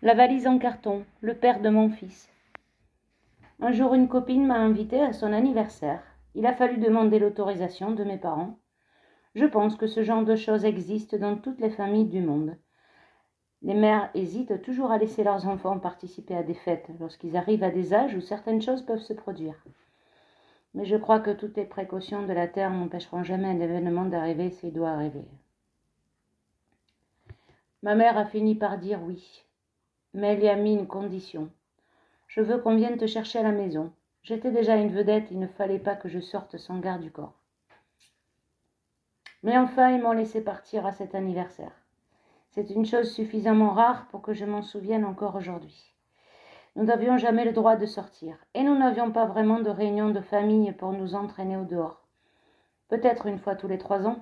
La valise en carton, le père de mon fils. Un jour, une copine m'a invitée à son anniversaire. Il a fallu demander l'autorisation de mes parents. Je pense que ce genre de choses existe dans toutes les familles du monde. Les mères hésitent toujours à laisser leurs enfants participer à des fêtes lorsqu'ils arrivent à des âges où certaines choses peuvent se produire. Mais je crois que toutes les précautions de la terre n'empêcheront jamais un événement d'arriver s'il doit arriver. Ma mère a fini par dire oui, mais elle y a mis une condition. Je veux qu'on vienne te chercher à la maison. J'étais déjà une vedette, il ne fallait pas que je sorte sans garde du corps. Mais enfin, ils m'ont laissé partir à cet anniversaire. C'est une chose suffisamment rare pour que je m'en souvienne encore aujourd'hui. Nous n'avions jamais le droit de sortir, et nous n'avions pas vraiment de réunion de famille pour nous entraîner au dehors. Peut-être une fois tous les 3 ans.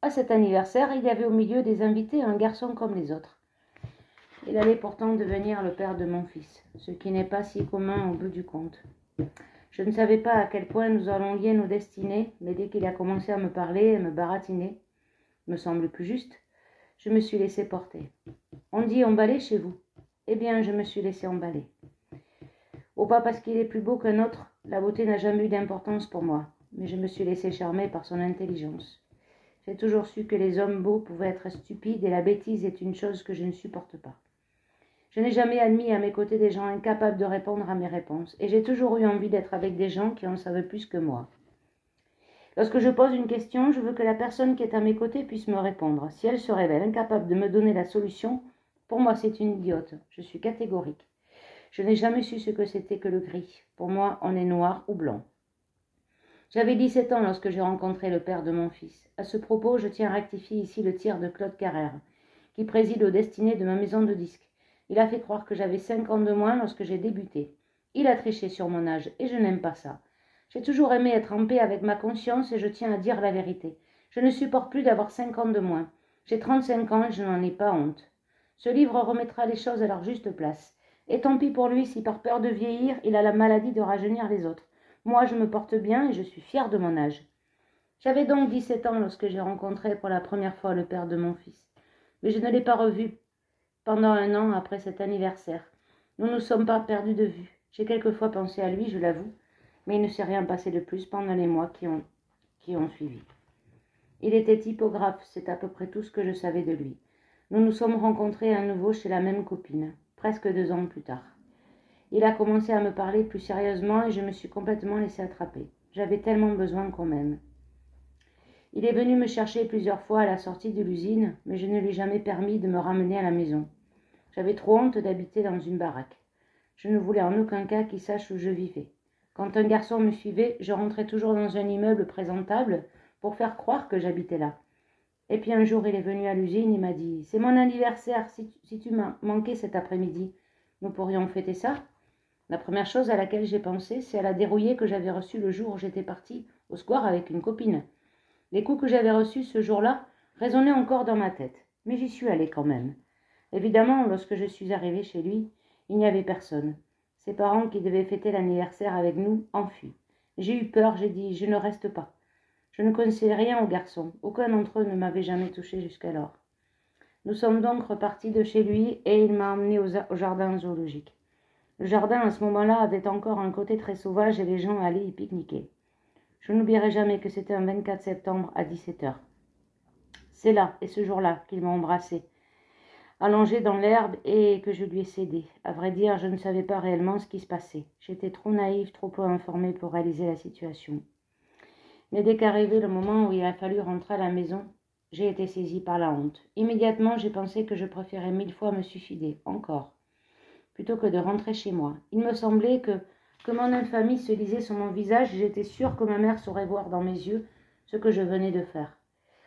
À cet anniversaire, il y avait au milieu des invités un garçon comme les autres. Il allait pourtant devenir le père de mon fils, ce qui n'est pas si commun au bout du compte. Je ne savais pas à quel point nous allons lier nos destinées, mais dès qu'il a commencé à me parler et me baratiner, me semble plus juste, je me suis laissé porter. On dit emballer chez vous. Eh bien, je me suis laissé emballer. Pas parce qu'il est plus beau qu'un autre, la beauté n'a jamais eu d'importance pour moi, mais je me suis laissé charmer par son intelligence. J'ai toujours su que les hommes beaux pouvaient être stupides et la bêtise est une chose que je ne supporte pas. Je n'ai jamais admis à mes côtés des gens incapables de répondre à mes réponses, et j'ai toujours eu envie d'être avec des gens qui en savent plus que moi. Lorsque je pose une question, je veux que la personne qui est à mes côtés puisse me répondre. Si elle se révèle incapable de me donner la solution, pour moi c'est une idiote. Je suis catégorique. Je n'ai jamais su ce que c'était que le gris. Pour moi, on est noir ou blanc. J'avais 17 ans lorsque j'ai rencontré le père de mon fils. À ce propos, je tiens à rectifier ici le tir de Claude Carrère, qui préside aux destinées de ma maison de disques. Il a fait croire que j'avais 5 ans de moins lorsque j'ai débuté. Il a triché sur mon âge, et je n'aime pas ça. J'ai toujours aimé être en paix avec ma conscience et je tiens à dire la vérité. Je ne supporte plus d'avoir 5 ans de moins. J'ai 35 ans et je n'en ai pas honte. Ce livre remettra les choses à leur juste place. Et tant pis pour lui si par peur de vieillir, il a la maladie de rajeunir les autres. Moi, je me porte bien et je suis fière de mon âge. J'avais donc 17 ans lorsque j'ai rencontré pour la première fois le père de mon fils. Mais je ne l'ai pas revu pendant 1 an après cet anniversaire. Nous ne sommes pas perdus de vue. J'ai quelquefois pensé à lui, je l'avoue, mais il ne s'est rien passé de plus pendant les mois qui ont suivi. Il était typographe, c'est à peu près tout ce que je savais de lui. Nous nous sommes rencontrés à nouveau chez la même copine, presque 2 ans plus tard. Il a commencé à me parler plus sérieusement et je me suis complètement laissé attraper. J'avais tellement besoin qu'on m'aime. Il est venu me chercher plusieurs fois à la sortie de l'usine, mais je ne lui ai jamais permis de me ramener à la maison. J'avais trop honte d'habiter dans une baraque. Je ne voulais en aucun cas qu'il sache où je vivais. Quand un garçon me suivait, je rentrais toujours dans un immeuble présentable pour faire croire que j'habitais là. Et puis un jour, il est venu à l'usine, il m'a dit « C'est mon anniversaire, si tu m'as manqué cet après-midi, nous pourrions fêter ça ?» La première chose à laquelle j'ai pensé, c'est à la dérouillée que j'avais reçue le jour où j'étais partie au square avec une copine. Les coups que j'avais reçus ce jour-là résonnaient encore dans ma tête, mais j'y suis allée quand même. Évidemment, lorsque je suis arrivée chez lui, il n'y avait personne. Ses parents qui devaient fêter l'anniversaire avec nous enfuis. J'ai eu peur, j'ai dit « Je ne reste pas ». Je ne connaissais rien aux garçons, aucun d'entre eux ne m'avait jamais touchée jusqu'alors. Nous sommes donc repartis de chez lui et il m'a emmenée au jardin zoologique. Le jardin, à ce moment-là, avait encore un côté très sauvage et les gens allaient y pique-niquer. Je n'oublierai jamais que c'était un 24 septembre à 17h. C'est là, et ce jour-là, qu'il m'a embrassée, allongée dans l'herbe et que je lui ai cédé. À vrai dire, je ne savais pas réellement ce qui se passait. J'étais trop naïve, trop peu informée pour réaliser la situation. Mais dès qu'arrivait le moment où il a fallu rentrer à la maison, j'ai été saisie par la honte. Immédiatement, j'ai pensé que je préférais 1000 fois me suicider, encore, plutôt que de rentrer chez moi. Il me semblait que mon infamie se lisait sur mon visage et j'étais sûre que ma mère saurait voir dans mes yeux ce que je venais de faire.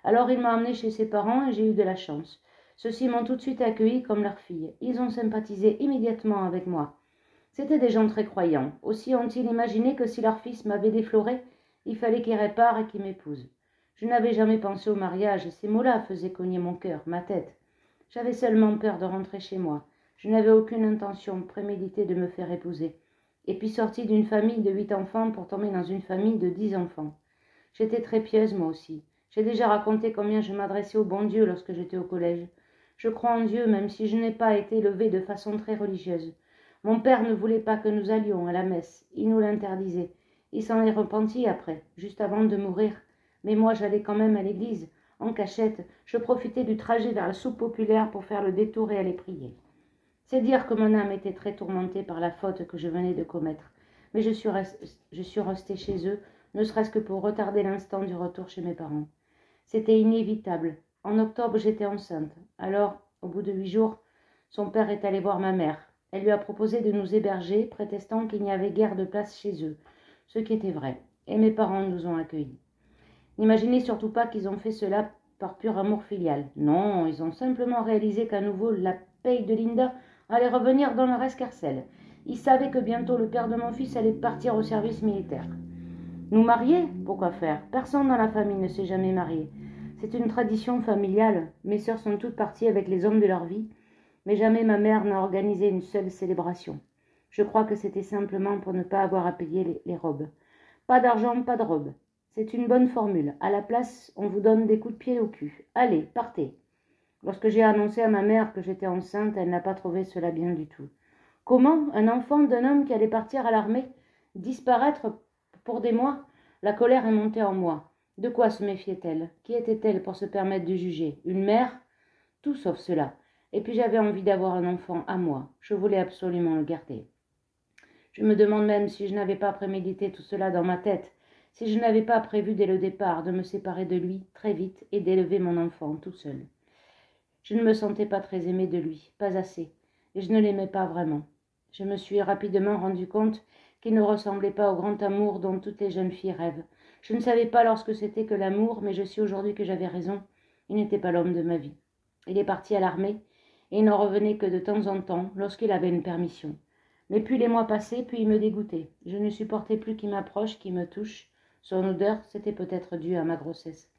Alors il m'a emmenée chez ses parents et j'ai eu de la chance. Ceux-ci m'ont tout de suite accueilli comme leur fille. Ils ont sympathisé immédiatement avec moi. C'étaient des gens très croyants. Aussi ont-ils imaginé que si leur fils m'avait défloré, il fallait qu'il répare et qu'il m'épouse. Je n'avais jamais pensé au mariage et ces mots-là faisaient cogner mon cœur, ma tête. J'avais seulement peur de rentrer chez moi. Je n'avais aucune intention préméditée de me faire épouser. Et puis sortie d'une famille de 8 enfants pour tomber dans une famille de 10 enfants. J'étais très pieuse moi aussi. J'ai déjà raconté combien je m'adressais au bon Dieu lorsque j'étais au collège. Je crois en Dieu, même si je n'ai pas été élevée de façon très religieuse. Mon père ne voulait pas que nous allions à la messe. Il nous l'interdisait. Il s'en est repenti après, juste avant de mourir. Mais moi, j'allais quand même à l'église. En cachette, je profitais du trajet vers la soupe populaire pour faire le détour et aller prier. C'est dire que mon âme était très tourmentée par la faute que je venais de commettre. Mais je suis restée chez eux, ne serait-ce que pour retarder l'instant du retour chez mes parents. C'était inévitable. En octobre, j'étais enceinte. Alors, au bout de 8 jours, son père est allé voir ma mère. Elle lui a proposé de nous héberger, prétextant qu'il n'y avait guère de place chez eux, ce qui était vrai. Et mes parents nous ont accueillis. N'imaginez surtout pas qu'ils ont fait cela par pur amour filial. Non, ils ont simplement réalisé qu'à nouveau la paye de Linda allait revenir dans leur escarcelle. Ils savaient que bientôt le père de mon fils allait partir au service militaire. Nous marier? Pourquoi faire? Personne dans la famille ne s'est jamais marié. C'est une tradition familiale. Mes sœurs sont toutes parties avec les hommes de leur vie, mais jamais ma mère n'a organisé une seule célébration. Je crois que c'était simplement pour ne pas avoir à payer les robes. Pas d'argent, pas de robe. C'est une bonne formule. À la place, on vous donne des coups de pied au cul. Allez, partez. Lorsque j'ai annoncé à ma mère que j'étais enceinte, elle n'a pas trouvé cela bien du tout. Comment un enfant d'un homme qui allait partir à l'armée disparaître pour des mois? La colère est montée en moi. De quoi se méfiait-elle? Qui était-elle pour se permettre de juger? Une mère? Tout sauf cela. Et puis j'avais envie d'avoir un enfant à moi. Je voulais absolument le garder. Je me demande même si je n'avais pas prémédité tout cela dans ma tête, si je n'avais pas prévu dès le départ de me séparer de lui très vite et d'élever mon enfant tout seul. Je ne me sentais pas très aimée de lui, pas assez, et je ne l'aimais pas vraiment. Je me suis rapidement rendu compte qu'il ne ressemblait pas au grand amour dont toutes les jeunes filles rêvent. Je ne savais pas lorsque c'était que l'amour, mais je sais aujourd'hui que j'avais raison. Il n'était pas l'homme de ma vie. Il est parti à l'armée, et il n'en revenait que de temps en temps, lorsqu'il avait une permission. Mais plus les mois passaient, plus il me dégoûtait. Je ne supportais plus qu'il m'approche, qu'il me touche. Son odeur, c'était peut-être dû à ma grossesse.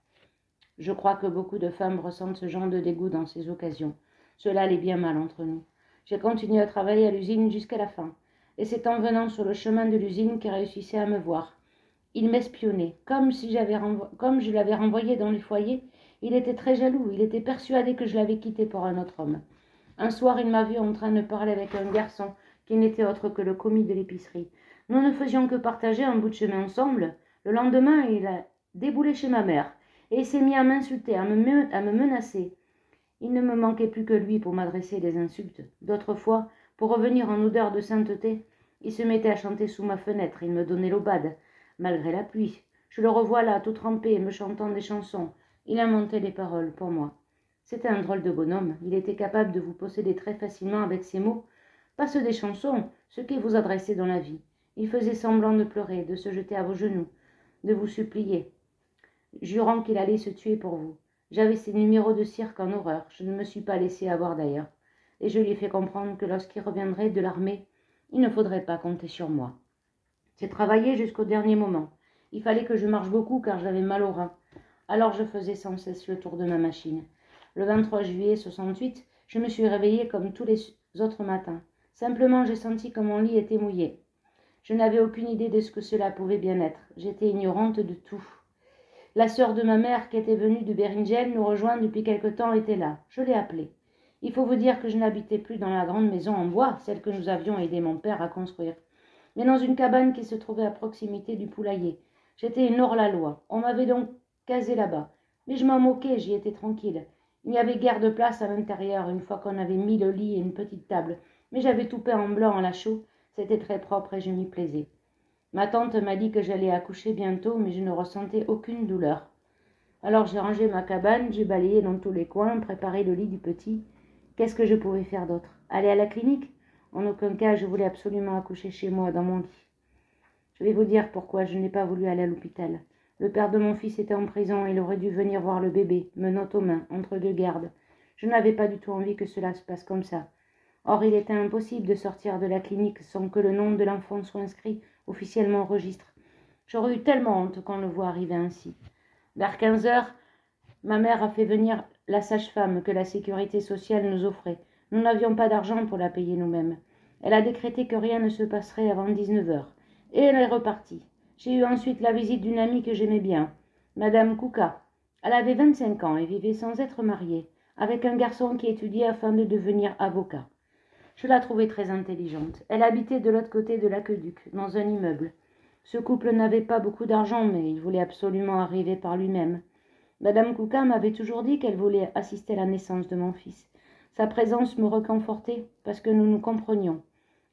Je crois que beaucoup de femmes ressentent ce genre de dégoût dans ces occasions. Cela allait bien mal entre nous. J'ai continué à travailler à l'usine jusqu'à la fin. Et c'est en venant sur le chemin de l'usine qu'il réussissait à me voir. Il m'espionnait, comme je l'avais renvoyé dans le foyer. Il était très jaloux, il était persuadé que je l'avais quitté pour un autre homme. Un soir, il m'a vu en train de parler avec un garçon qui n'était autre que le commis de l'épicerie. Nous ne faisions que partager un bout de chemin ensemble. Le lendemain, il a déboulé chez ma mère et s'est mis à m'insulter, à me menacer. Il ne me manquait plus que lui pour m'adresser des insultes. D'autres fois, pour revenir en odeur de sainteté, il se mettait à chanter sous ma fenêtre. Il me donnait l'aubade, malgré la pluie. Je le revois là, tout trempé, me chantant des chansons. Il inventait les paroles pour moi. C'était un drôle de bonhomme. Il était capable de vous posséder très facilement avec ses mots. Pas ceux des chansons, ceux qu'il vous adressait dans la vie. Il faisait semblant de pleurer, de se jeter à vos genoux, de vous supplier, jurant qu'il allait se tuer pour vous. J'avais ses numéros de cirque en horreur. Je ne me suis pas laissé avoir d'ailleurs. Et je lui ai fait comprendre que lorsqu'il reviendrait de l'armée, il ne faudrait pas compter sur moi. J'ai travaillé jusqu'au dernier moment. Il fallait que je marche beaucoup car j'avais mal au rein. Alors je faisais sans cesse le tour de ma machine. Le 23 juillet 68, je me suis réveillée comme tous les autres matins. Simplement, j'ai senti que mon lit était mouillé. Je n'avais aucune idée de ce que cela pouvait bien être. J'étais ignorante de tout. La sœur de ma mère, qui était venue de Beringen nous rejoindre depuis quelque temps, était là. Je l'ai appelée. Il faut vous dire que je n'habitais plus dans la grande maison en bois, celle que nous avions aidé mon père à construire, mais dans une cabane qui se trouvait à proximité du poulailler. J'étais une hors-la-loi. On m'avait donc casé là-bas. Mais je m'en moquais, j'y étais tranquille. Il n'y avait guère de place à l'intérieur, une fois qu'on avait mis le lit et une petite table. Mais j'avais tout peint en blanc à la chaux. C'était très propre et je m'y plaisais. Ma tante m'a dit que j'allais accoucher bientôt, mais je ne ressentais aucune douleur. Alors j'ai rangé ma cabane, j'ai balayé dans tous les coins, préparé le lit du petit. Qu'est-ce que je pouvais faire d'autre? Aller à la clinique? En aucun cas, je voulais absolument accoucher chez moi, dans mon lit. Je vais vous dire pourquoi je n'ai pas voulu aller à l'hôpital. Le père de mon fils était en prison et il aurait dû venir voir le bébé, menottes aux mains, entre deux gardes. Je n'avais pas du tout envie que cela se passe comme ça. Or, il était impossible de sortir de la clinique sans que le nom de l'enfant soit inscrit officiellement au registre. J'aurais eu tellement honte quand on le voit arriver ainsi. Vers 15 heures, ma mère a fait venir la sage-femme que la sécurité sociale nous offrait. Nous n'avions pas d'argent pour la payer nous-mêmes. Elle a décrété que rien ne se passerait avant 19 heures. Et elle est repartie. J'ai eu ensuite la visite d'une amie que j'aimais bien, Madame Kouka. Elle avait 25 ans et vivait sans être mariée. avec un garçon qui étudiait afin de devenir avocat. Je la trouvais très intelligente. Elle habitait de l'autre côté de l'aqueduc, dans un immeuble. Ce couple n'avait pas beaucoup d'argent, mais il voulait absolument arriver par lui-même. Madame Kouka m'avait toujours dit qu'elle voulait assister à la naissance de mon fils. Sa présence me réconfortait parce que nous nous comprenions.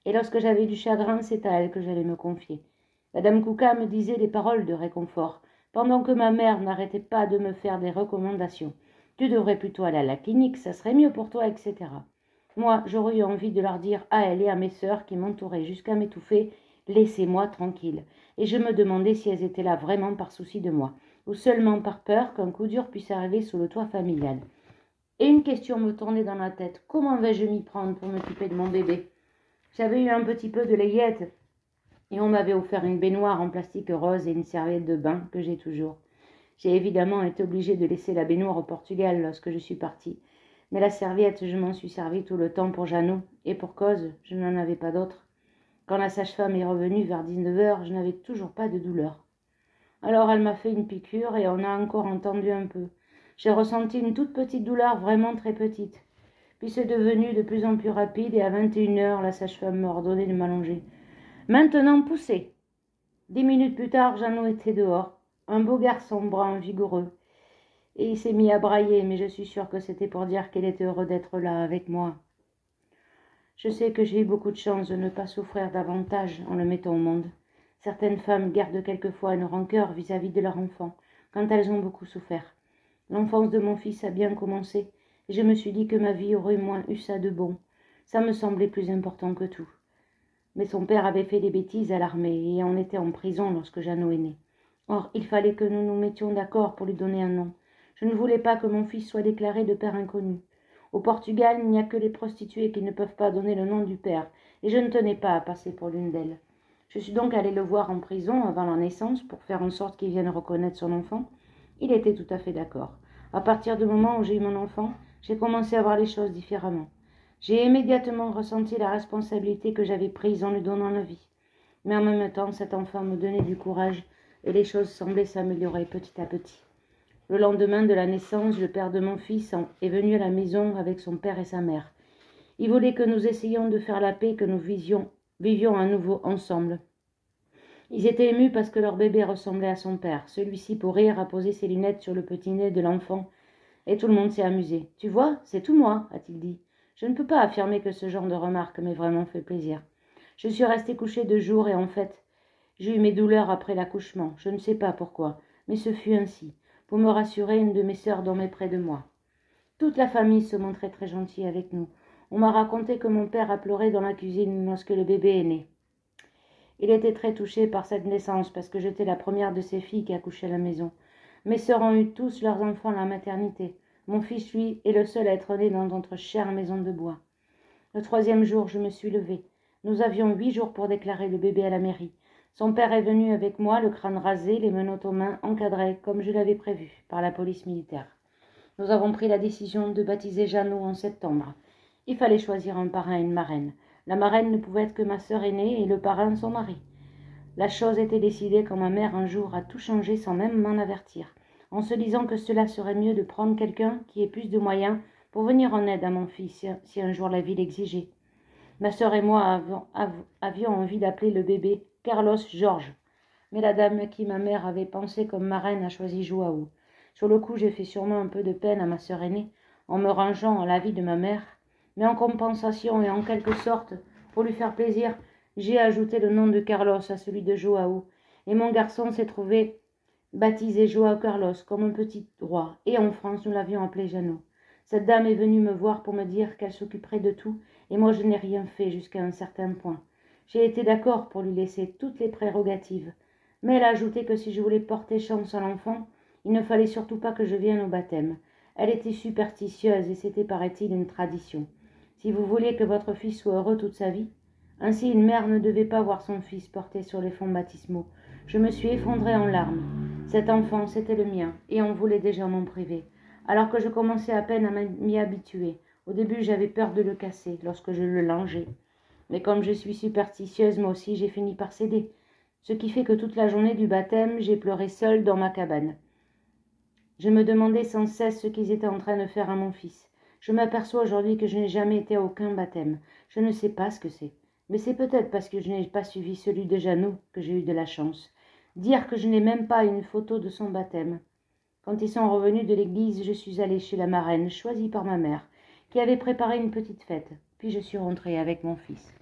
Et lorsque j'avais du chagrin, c'est à elle que j'allais me confier. Madame Kouka me disait des paroles de réconfort, pendant que ma mère n'arrêtait pas de me faire des recommandations. Tu devrais plutôt aller à la clinique, ça serait mieux pour toi, etc. Moi, j'aurais eu envie de leur dire à elle et à mes sœurs qui m'entouraient jusqu'à m'étouffer, laissez-moi tranquille. Et je me demandais si elles étaient là vraiment par souci de moi, ou seulement par peur qu'un coup dur puisse arriver sous le toit familial. Et une question me tournait dans la tête. Comment vais-je m'y prendre pour m'occuper de mon bébé? J'avais eu un petit peu de layette et on m'avait offert une baignoire en plastique rose et une serviette de bain que j'ai toujours. J'ai évidemment été obligée de laisser la baignoire au Portugal lorsque je suis partie. Mais la serviette, je m'en suis servie tout le temps pour Jeannot, et pour cause, je n'en avais pas d'autre. Quand la sage-femme est revenue vers 19h, je n'avais toujours pas de douleur. Alors elle m'a fait une piqûre et on a encore entendu un peu. J'ai ressenti une toute petite douleur, vraiment très petite. Puis c'est devenu de plus en plus rapide et à 21h, la sage-femme m'a ordonné de m'allonger. Maintenant, poussez. 10 minutes plus tard, Jeannot était dehors, un beau garçon brun, vigoureux. Et il s'est mis à brailler, mais je suis sûre que c'était pour dire qu'il était heureux d'être là avec moi. Je sais que j'ai eu beaucoup de chance de ne pas souffrir davantage en le mettant au monde. Certaines femmes gardent quelquefois une rancœur vis-à-vis de leur enfant, quand elles ont beaucoup souffert. L'enfance de mon fils a bien commencé, et je me suis dit que ma vie aurait moins eu ça de bon. Ça me semblait plus important que tout. Mais son père avait fait des bêtises à l'armée, et on était en prison lorsque Jeannot est né. Or, il fallait que nous nous mettions d'accord pour lui donner un nom. Je ne voulais pas que mon fils soit déclaré de père inconnu. Au Portugal, il n'y a que les prostituées qui ne peuvent pas donner le nom du père, et je ne tenais pas à passer pour l'une d'elles. Je suis donc allée le voir en prison avant la naissance pour faire en sorte qu'il vienne reconnaître son enfant. Il était tout à fait d'accord. À partir du moment où j'ai eu mon enfant, j'ai commencé à voir les choses différemment. J'ai immédiatement ressenti la responsabilité que j'avais prise en lui donnant la vie. Mais en même temps, cet enfant me donnait du courage et les choses semblaient s'améliorer petit à petit. Le lendemain de la naissance, le père de mon fils est venu à la maison avec son père et sa mère. Il voulait que nous essayions de faire la paix, que nous vivions à nouveau ensemble. Ils étaient émus parce que leur bébé ressemblait à son père. Celui-ci, pour rire, a posé ses lunettes sur le petit nez de l'enfant et tout le monde s'est amusé. « Tu vois, c'est tout moi, a-t-il dit. Je ne peux pas affirmer que ce genre de remarque m'ait vraiment fait plaisir. Je suis restée couchée 2 jours et en fait, j'ai eu mes douleurs après l'accouchement. Je ne sais pas pourquoi, mais ce fut ainsi. Pour me rassurer, une de mes sœurs dormait près de moi. Toute la famille se montrait très gentille avec nous. On m'a raconté que mon père a pleuré dans la cuisine lorsque le bébé est né. Il était très touché par cette naissance parce que j'étais la première de ses filles qui accouchait à la maison. Mes sœurs ont eu tous leurs enfants à la maternité. Mon fils, lui, est le seul à être né dans notre chère maison de bois. Le 3e jour, je me suis levée. Nous avions 8 jours pour déclarer le bébé à la mairie. Son père est venu avec moi, le crâne rasé, les menottes aux mains, encadré, comme je l'avais prévu, par la police militaire. Nous avons pris la décision de baptiser Jeannot en septembre. Il fallait choisir un parrain et une marraine. La marraine ne pouvait être que ma sœur aînée et le parrain son mari. La chose était décidée quand ma mère un jour a tout changé sans même m'en avertir, en se disant que cela serait mieux de prendre quelqu'un qui ait plus de moyens pour venir en aide à mon fils si un jour la vie l'exigeait. Ma sœur et moi avions envie d'appeler le bébé Carlos Georges, mais la dame à qui ma mère avait pensé comme marraine a choisi Joao. Sur le coup, j'ai fait sûrement un peu de peine à ma sœur aînée en me rangeant à l'avis de ma mère, mais en compensation et en quelque sorte, pour lui faire plaisir, j'ai ajouté le nom de Carlos à celui de Joao, et mon garçon s'est trouvé baptisé Joao Carlos comme un petit roi, et en France, nous l'avions appelé Jeannot. Cette dame est venue me voir pour me dire qu'elle s'occuperait de tout, et moi je n'ai rien fait jusqu'à un certain point. J'ai été d'accord pour lui laisser toutes les prérogatives, mais elle a ajouté que si je voulais porter chance à l'enfant, il ne fallait surtout pas que je vienne au baptême. Elle était superstitieuse et c'était, paraît-il, une tradition. Si vous vouliez que votre fils soit heureux toute sa vie, ainsi une mère ne devait pas voir son fils porté sur les fonds baptismaux. Je me suis effondrée en larmes. Cet enfant, c'était le mien, et on voulait déjà m'en priver. Alors que je commençais à peine à m'y habituer. Au début, j'avais peur de le casser lorsque je le langeais. Mais comme je suis superstitieuse, moi aussi, j'ai fini par céder. Ce qui fait que toute la journée du baptême, j'ai pleuré seule dans ma cabane. Je me demandais sans cesse ce qu'ils étaient en train de faire à mon fils. Je m'aperçois aujourd'hui que je n'ai jamais été à aucun baptême. Je ne sais pas ce que c'est. Mais c'est peut-être parce que je n'ai pas suivi celui de Jeannot que j'ai eu de la chance. Dire que je n'ai même pas une photo de son baptême. Quand ils sont revenus de l'église, je suis allée chez la marraine, choisie par ma mère, qui avait préparé une petite fête. Puis je suis rentrée avec mon fils.